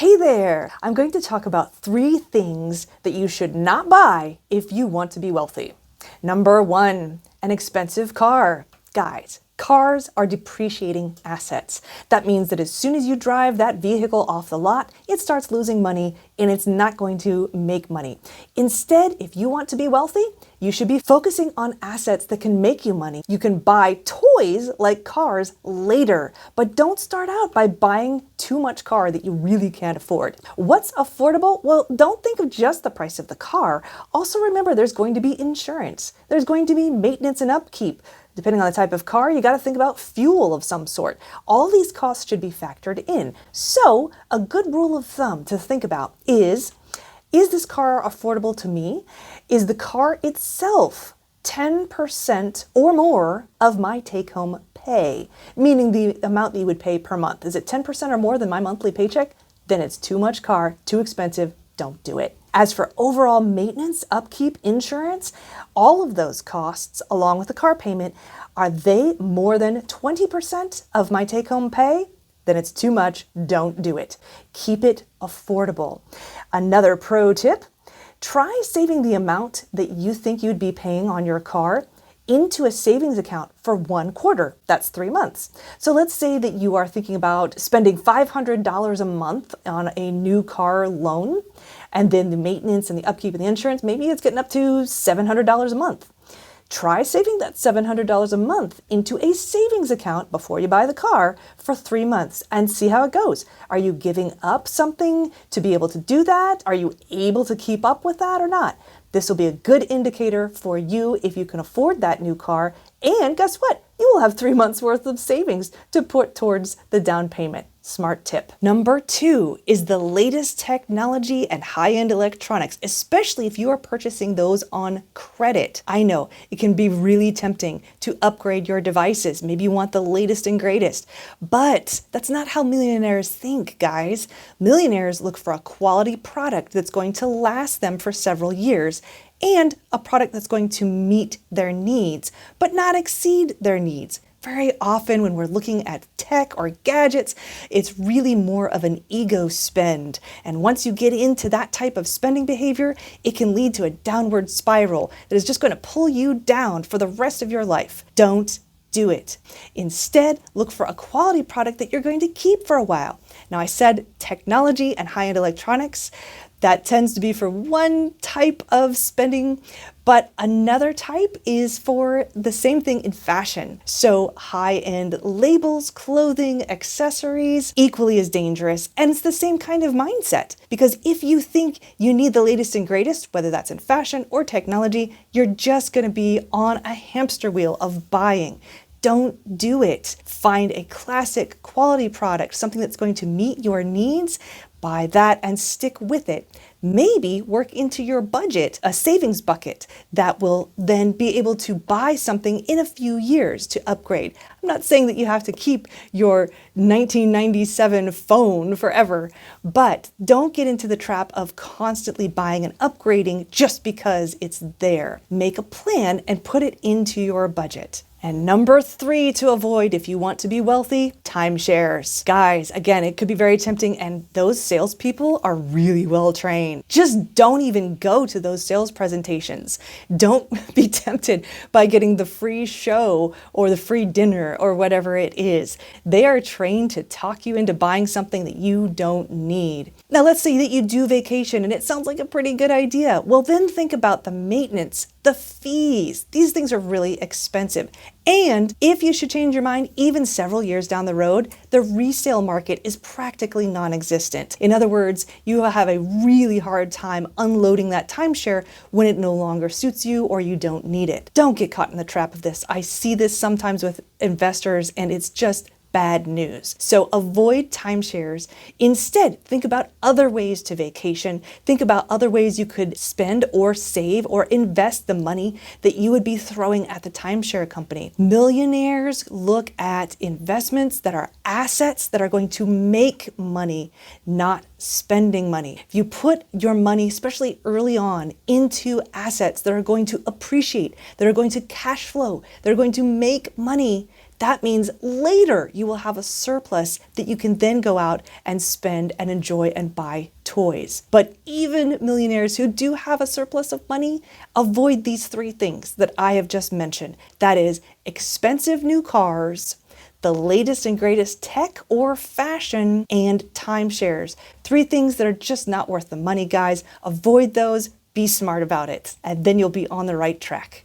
Hey there! I'm going to talk about 3 things that you should not buy if you want to be wealthy. Number 1, an expensive car. Guys, cars are depreciating assets. That means that as soon as you drive that vehicle off the lot, it starts losing money and it's not going to make money. Instead, if you want to be wealthy, you should be focusing on assets that can make you money. You can buy toys like cars later, but don't start out by buying too much car that you really can't afford. What's affordable? Well, don't think of just the price of the car. Also remember there's going to be insurance. There's going to be maintenance and upkeep. Depending on the type of car, you got to think about fuel of some sort. All these costs should be factored in. So a good rule of thumb to think about is this car affordable to me? Is the car itself 10% or more of my take-home pay? Meaning the amount that you would pay per month. Is it 10% or more than my monthly paycheck? Then it's too much car, too expensive, don't do it. As for overall maintenance, upkeep, insurance, all of those costs, along with the car payment, are they more than 20% of my take-home pay? Then it's too much, don't do it. Keep it affordable. Another pro tip, try saving the amount that you think you'd be paying on your car into a savings account for 1 quarter. That's 3 months. So let's say that you are thinking about spending $500 a month on a new car loan, and then the maintenance and the upkeep and the insurance, maybe it's getting up to $700 a month. Try saving that $700 a month into a savings account before you buy the car for 3 months and see how it goes. Are you giving up something to be able to do that? Are you able to keep up with that or not? This will be a good indicator for you if you can afford that new car. And guess what? You will have 3 months worth of savings to put towards the down payment. Smart tip. Number 2 is the latest technology and high-end electronics, especially if you are purchasing those on credit. I know it can be really tempting to upgrade your devices. Maybe you want the latest and greatest, but that's not how millionaires think, guys. Millionaires look for a quality product that's going to last them for several years, and a product that's going to meet their needs, but not exceed their needs. Very often when we're looking at tech or gadgets, it's really more of an ego spend. And once you get into that type of spending behavior, it can lead to a downward spiral that is just going to pull you down for the rest of your life. Don't do it. Instead, look for a quality product that you're going to keep for a while. Now, I said technology and high-end electronics. That tends to be for one type of spending, but another type is for the same thing in fashion. So high-end labels, clothing, accessories, equally as dangerous. And it's the same kind of mindset, because if you think you need the latest and greatest, whether that's in fashion or technology, you're just going to be on a hamster wheel of buying. Don't do it. Find a classic quality product, something that's going to meet your needs. Buy that and stick with it. Maybe work into your budget a savings bucket that will then be able to buy something in a few years to upgrade. I'm not saying that you have to keep your 1997 phone forever, but don't get into the trap of constantly buying and upgrading just because it's there. Make a plan and put it into your budget. And number 3 to avoid if you want to be wealthy, timeshares. Guys, again, it could be very tempting, and those salespeople are really well trained. Just don't even go to those sales presentations. Don't be tempted by getting the free show or the free dinner or whatever it is. They are trained to talk you into buying something that you don't need. Now, let's say that you do vacation and it sounds like a pretty good idea. Well, then think about the maintenance, the fees. These things are really expensive. And if you should change your mind even several years down the road, the resale market is practically non-existent. In other words, you have a really hard time unloading that timeshare when it no longer suits you or you don't need it. Don't get caught in the trap of this. I see this sometimes with investors, and it's just bad news. So avoid timeshares. Instead, think about other ways to vacation. Think about other ways you could spend or save or invest the money that you would be throwing at the timeshare company. Millionaires look at investments that are assets that are going to make money, not spending money. If you put your money, especially early on, into assets that are going to appreciate, that are going to cash flow, that are going to make money, That means later you will have a surplus that you can then go out and spend and enjoy and buy toys. But even millionaires who do have a surplus of money avoid these three things that I have just mentioned. That is expensive new cars, the latest and greatest tech or fashion, and timeshares. Three things that are just not worth the money, guys. Avoid those, be smart about it, and then you'll be on the right track.